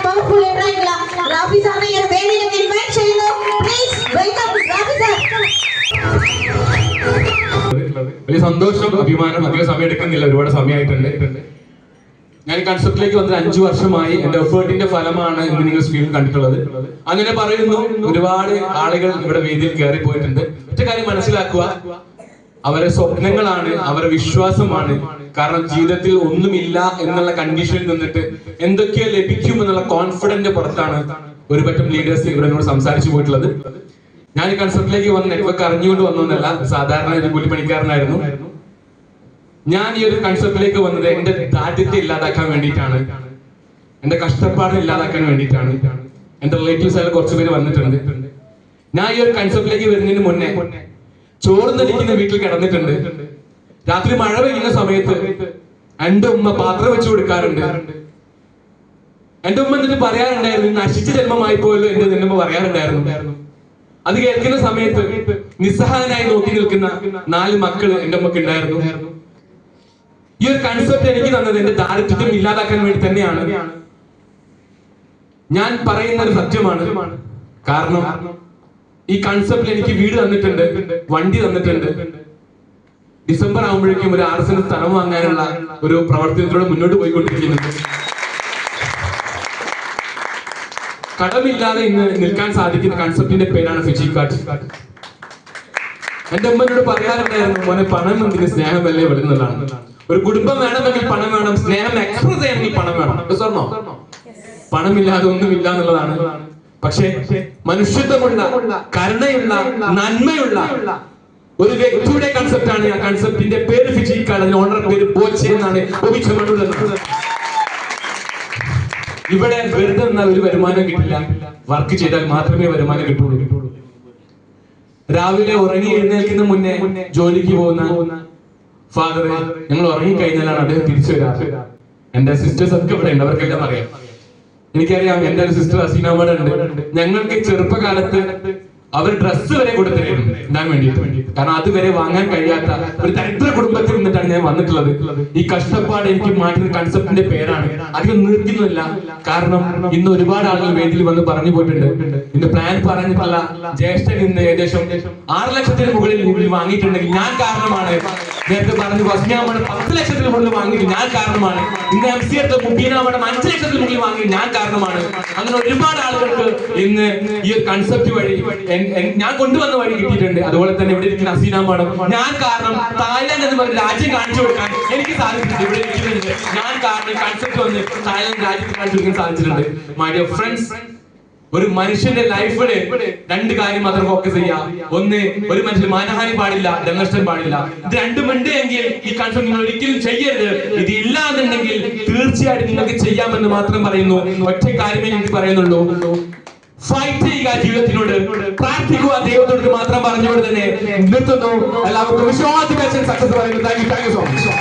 Powerful ലീഡറായിട്ടുള്ള Rafi സാറിനെ ഈ ഒരു വേദിയിലേക്ക് ഇൻവൈറ്റ് ചെയ്യുന്നു. Please welcome Rafi sir. വലിയ സന്തോഷം, അഭിമാനം. അധികം സമയം എടുക്കുന്നില്ല, ഒരുപാട് സമയമായിട്ടുണ്ട്. ഞാൻ കൺസെപ്റ്റിലേക്ക് വന്നത് 5 വർഷമായി. എന്റെ എഫേർട്ടിന്റെ ഫലമാണ് ഇന്ന് നിങ്ങൾ സ്ക്രീനിൽ കണ്ടിട്ടുള്ളത്. അങ്ങനെ പറയുന്നു, ഒരുപാട് ആളുകൾ ഇവിടെ വേദിയിൽ കയറി പോയിട്ടുണ്ട്. ഒറ്റ കാര്യം മനസ്സിലാക്കുക, അവരെ സ്വപ്നങ്ങളാണ്, അവരുടെ വിശ്വാസമാണ്. കാരണം ജീവിതത്തിൽ ഒന്നുമില്ല എന്നുള്ള കണ്ടീഷനിൽ നിന്നിട്ട് എന്തൊക്കെയോ ലഭിക്കും എന്നുള്ള കോൺഫിഡന്റ് പുറത്താണ് ഒരു പറ്റം ലീഡേഴ്സ് ഇവിടെ എന്നോട് സംസാരിച്ചു പോയിട്ടുള്ളത്. ഞാൻ ഈ കൺസെപ്റ്റിലേക്ക് വന്ന് നെറ്റ്വർക്ക് അറിഞ്ഞുകൊണ്ട് വന്നതല്ല, സാധാരണ ഒരു കൂലിപ്പണിക്കാരനായിരുന്നു. ഞാൻ ഈ ഒരു കൺസെപ്റ്റിലേക്ക് വന്നത് എന്റെ ദാരിദ്ര്യത്തെ ഇല്ലാതാക്കാൻ വേണ്ടിയിട്ടാണ്, എന്റെ കഷ്ടപ്പാട് ഇല്ലാതാക്കാൻ വേണ്ടിയിട്ടാണ്. എന്റെ റിലേറ്റീവ്സ് ആയാലും കുറച്ചുപേര് വന്നിട്ടുണ്ട്. ഞാൻ ഈ ഒരു കൺസെപ്റ്റിലേക്ക് വരുന്നതിന് മുന്നേ ചോർന്നടിക്കുന്ന വീട്ടിൽ കിടന്നിട്ടുണ്ട്. രാത്രി മഴ പെയ്യുന്ന സമയത്ത് എന്റെ ഉമ്മ പാത്രം വെച്ചു കൊടുക്കാറുണ്ട്. എന്റെ ഉമ്മ എന്നിട്ട് പറയാറുണ്ടായിരുന്നു, നശിച്ച ജന്മമായി പോയല്ലോ എന്റെ ഉമ്മ പറയാറുണ്ടായിരുന്നു. അത് കേൾക്കുന്ന സമയത്ത് നിസ്സഹായനായി നോക്കി നിൽക്കുന്ന 4 മക്കൾ എന്റെ ഉമ്മക്ക് ഉണ്ടായിരുന്നു. ഈ ഒരു കൺസെപ്റ്റ് എനിക്ക് തന്നത് എന്റെ ദാരിദ്ര്യം ഇല്ലാതാക്കാൻ വേണ്ടി തന്നെയാണ്. ഞാൻ പറയുന്ന ഒരു സത്യമാണ്. കാരണം ഈ കൺസെപ്റ്റിൽ എനിക്ക് വീട് തന്നിട്ടുണ്ട്, വണ്ടി തന്നിട്ടുണ്ട്. ഡിസംബർ ആകുമ്പോഴേക്കും ഒരു 6 സെന്റ് സ്ഥലം വാങ്ങാനുള്ള ഒരു പ്രവർത്തനത്തിലൂടെ മുന്നോട്ട് പോയിക്കൊണ്ടിരിക്കുന്നുണ്ട്. കടമില്ലാതെ ഇന്ന് നിൽക്കാൻ സാധിക്കുന്ന കൺസെപ്റ്റിന്റെ പേരാണ് ഫിജി കാർഡ്. എന്റെ അമ്മനോട് പറയാറുണ്ടായിരുന്നു, മോനെ പണം എന്തിന്, സ്നേഹമല്ലേ വരുന്നതാണ്. ഒരു കുടുംബം വേണമെങ്കിൽ പണം വേണം, സ്നേഹം എക്സ്പ്രസ് ചെയ്യണമെങ്കിൽ പണം വേണം. സ്വർണ്ണോ പണമില്ലാതെ ഒന്നുമില്ല എന്നുള്ളതാണ്. പക്ഷേ മനുഷ്യത്വമുള്ള, കരുണയുള്ള, നന്മയുള്ള ഒരു വ്യക്തിയുടെ കൺസെപ്റ്റാണ്. ആ കൺസെപ്റ്റിന്റെ പേര് ഫിജി കാർഡ്. അതിന്റെ ഓണർ പേര് ബോച്ചെ എന്നാണ്. ഇവിടെ വെറുതെ നിന്നാൽ ഒരു വരുമാനം കിട്ടില്ല, വർക്ക് ചെയ്താൽ മാത്രമേ വരുമാനം കിട്ടുള്ളൂ. രാവിലെ ഉറങ്ങി എഴുന്നേൽക്കുന്ന മുന്നേ ജോലിക്ക് പോകുന്ന ഫാദർ, ഞങ്ങൾ ഉറങ്ങി കഴിഞ്ഞാലാണ് അദ്ദേഹം തിരിച്ചു വരാറ്. എന്റെ സിസ്റ്റേഴ്സ് ഒക്കെ ഇവിടെ ഉണ്ട്, അവർക്കെല്ലാം അറിയാം. എനിക്കറിയാം, എന്റെ ഒരു സിസ്റ്റർ അസീനാമോട് ഉണ്ട്. ഞങ്ങൾക്ക് ചെറുപ്പകാലത്ത് അവർ ഡ്രസ്സ് വരെ കൊടുത്തിരുന്നു ഇടാൻ വേണ്ടിയിട്ട്. കാരണം അതുവരെ വാങ്ങാൻ കഴിയാത്ത ഒരു ദരിദ്ര കുടുംബത്തിൽ നിന്നിട്ടാണ് ഞാൻ വന്നിട്ടുള്ളത്. ഈ കഷ്ടപ്പാട് എനിക്ക് മാറ്റുന്ന കൺസെപ്റ്റിന്റെ പേരാണ്. അധികം നീർക്കുന്നില്ല, കാരണം ഇന്ന് ഒരുപാട് ആളുകൾ വേദിയിൽ വന്ന് പറഞ്ഞു പോയിട്ടുണ്ട്. ഇന്ന് പ്ലാൻ പറഞ്ഞിട്ടുള്ള ജ്യേഷ്ഠൻ ഇന്ന് ഏകദേശം 6 ലക്ഷത്തിന് മുകളിൽ വാങ്ങിയിട്ടുണ്ടെങ്കിൽ ഞാൻ കാരണമാണ്. നേരത്തെ പറഞ്ഞു വസ്മിയാമണം 10 ലക്ഷത്തിന് മുകളിൽ വാങ്ങിയിട്ട് ഞാൻ കാരണമാണ്. ഇന്ന് MC എടുത്ത മുബീനാമണം 5 ലക്ഷത്തിന് മുകളിൽ വാങ്ങിയിട്ട് ഞാൻ കാരണമാണ്. അങ്ങനെ ഒരുപാട് ആളുകൾക്ക് ഇന്ന് ഈ ഒരു കൺസെപ്റ്റ് വഴി ഞാൻ കൊണ്ടുവന്ന വഴി കിട്ടിയിട്ടുണ്ട്. അതുപോലെ തന്നെ ഇവിടെ ഇരിക്കുന്ന അസീനാമാണ് ഞാൻ കാരണം. തായ്ലാൻഡ് എന്ന് പറഞ്ഞ രാജ്യം കാണിച്ചു കൊടുക്കാൻ എനിക്ക് സാധിച്ചിട്ടുണ്ട്. ഇവിടെ ഇരിക്കുന്നുണ്ട് ഞാൻ കാരണം. കൺസെപ്റ്റ് വന്ന് തായ്ലാൻഡ് രാജ്യത്ത് കാണിച്ചു കൊടുക്കാൻ സാധിച്ചിട്ടുണ്ട്. മൈ ഡിയർ ഫ്രണ്ട്സ്, ഒരു മനുഷ്യന്റെ ലൈഫില് 2 കാര്യം മാത്രം ഫോക്കസ് ചെയ്യാം. ഒന്ന്, ഒരു മനുഷ്യന് മാനഹാനി പാടില്ല, ധനനഷ്ടം പാടില്ല. ഇത് രണ്ടും ഉണ്ട് എങ്കിൽ ഈ കൺസെപ്റ്റ് നിങ്ങൾ ഒരിക്കലും ചെയ്യരുത്. ഇത് ഇല്ലാന്നുണ്ടെങ്കിൽ തീർച്ചയായിട്ടും നിങ്ങൾക്ക് ചെയ്യാമെന്ന് മാത്രം പറയുന്നു. ഒറ്റ കാര്യമേ എനിക്ക് പറയുന്നുള്ളൂ, ഫൈറ്റ് ചെയ്യുക ജീവിതത്തിനോട്, പ്രാർത്ഥിക്കുക ദൈവത്തോട് മാത്രം പറഞ്ഞുകൊണ്ട് തന്നെ നിർത്തുന്നു. എല്ലാവർക്കും വിശ്വാസ സക്സസ് പറയുന്നു. Thank you so much.